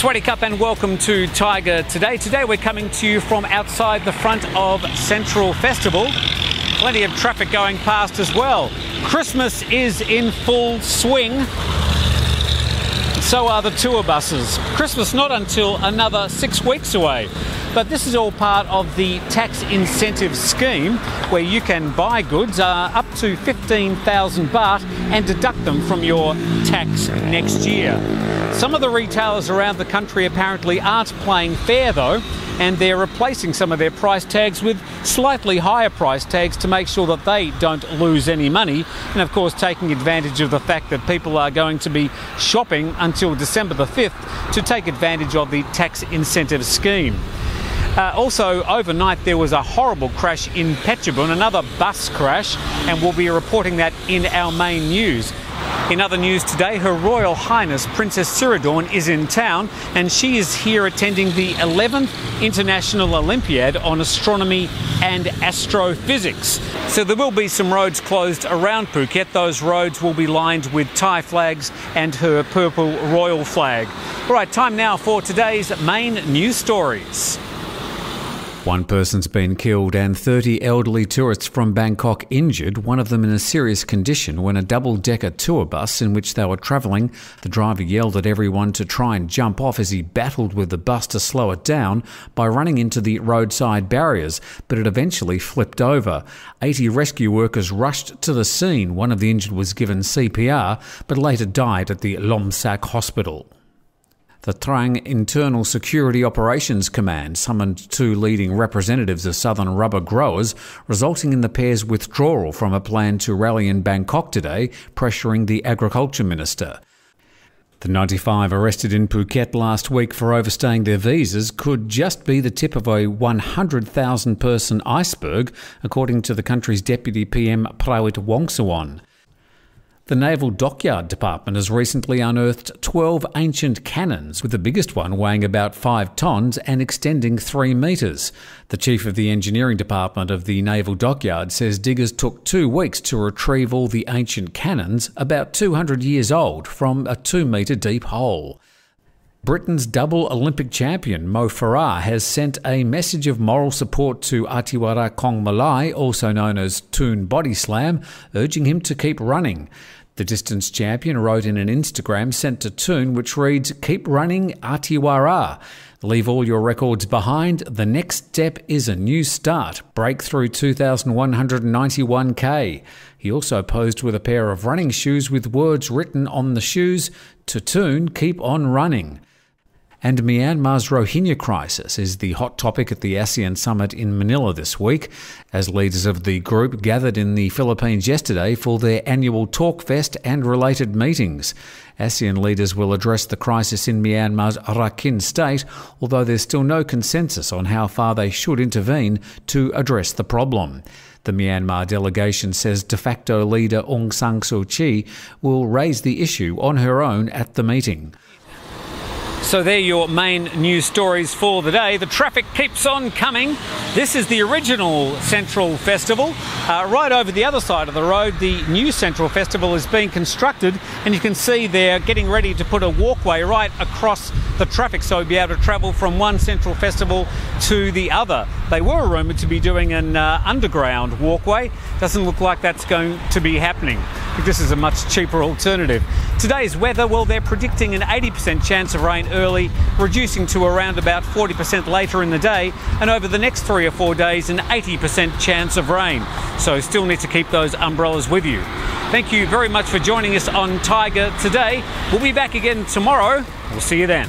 Swaddy Cup and welcome to Thaiger today. Today we're coming to you from outside the front of Central Festival. Plenty of traffic going past as well. Christmas is in full swing. So are the tour buses. Christmas not until another 6 weeks away. But this is all part of the tax incentive scheme where you can buy goods up to 15,000 baht and deduct them from your tax next year. Some of the retailers around the country apparently aren't playing fair though, and they're replacing some of their price tags with slightly higher price tags to make sure that they don't lose any money, and of course taking advantage of the fact that people are going to be shopping until December the 5th to take advantage of the tax incentive scheme. Also, overnight there was a horrible crash in Phetchabun, another bus crash, and we'll be reporting that in our main news. In other news today, Her Royal Highness Princess Sirindhorn is in town and she is here attending the 11th International Olympiad on Astronomy and Astrophysics. So there will be some roads closed around Phuket. Those roads will be lined with Thai flags and her purple royal flag. All right, time now for today's main news stories. One person's been killed and 30 elderly tourists from Bangkok injured, one of them in a serious condition, when a double-decker tour bus in which they were travelling, the driver yelled at everyone to try and jump off as he battled with the bus to slow it down by running into the roadside barriers, but it eventually flipped over. 80 rescue workers rushed to the scene. One of the injured was given CPR, but later died at the Lomsak hospital. The Trang Internal Security Operations Command summoned 2 leading representatives of southern rubber growers, resulting in the pair's withdrawal from a plan to rally in Bangkok today, pressuring the Agriculture Minister. The 95 arrested in Phuket last week for overstaying their visas could just be the tip of a 100,000-person iceberg, according to the country's Deputy PM Prawit Wongsuwon. The Naval Dockyard Department has recently unearthed 12 ancient cannons, with the biggest one weighing about 5 tonnes and extending 3 metres. The chief of the engineering department of the Naval Dockyard says diggers took 2 weeks to retrieve all the ancient cannons, about 200 years old, from a 2-metre deep hole. Britain's double Olympic champion Mo Farah has sent a message of moral support to Atiwara Kongmalai, also known as Toon Body Slam, urging him to keep running. The distance champion wrote in an Instagram sent to Toon, which reads, "Keep running, Atiwara. Leave all your records behind. The next step is a new start. Breakthrough 2,191k. He also posed with a pair of running shoes with words written on the shoes, "To Toon, keep on running." And Myanmar's Rohingya crisis is the hot topic at the ASEAN summit in Manila this week, as leaders of the group gathered in the Philippines yesterday for their annual Talkfest and related meetings. ASEAN leaders will address the crisis in Myanmar's Rakhine state, although there's still no consensus on how far they should intervene to address the problem. The Myanmar delegation says de facto leader Aung San Suu Kyi will raise the issue on her own at the meeting. So they're your main news stories for the day. The traffic keeps on coming. This is the original Central Festival. Right over the other side of the road, the new Central Festival is being constructed, and you can see they're getting ready to put a walkway right across the traffic so you'll be able to travel from one Central Festival to the other. They were rumoured to be doing an underground walkway. Doesn't look like that's going to be happening. I think this is a much cheaper alternative. Today's weather, well, they're predicting an 80% chance of rain early, reducing to around about 40% later in the day, and over the next 3 or 4 days, an 80% chance of rain. So still need to keep those umbrellas with you. Thank you very much for joining us on Thaiger today. We'll be back again tomorrow. We'll see you then.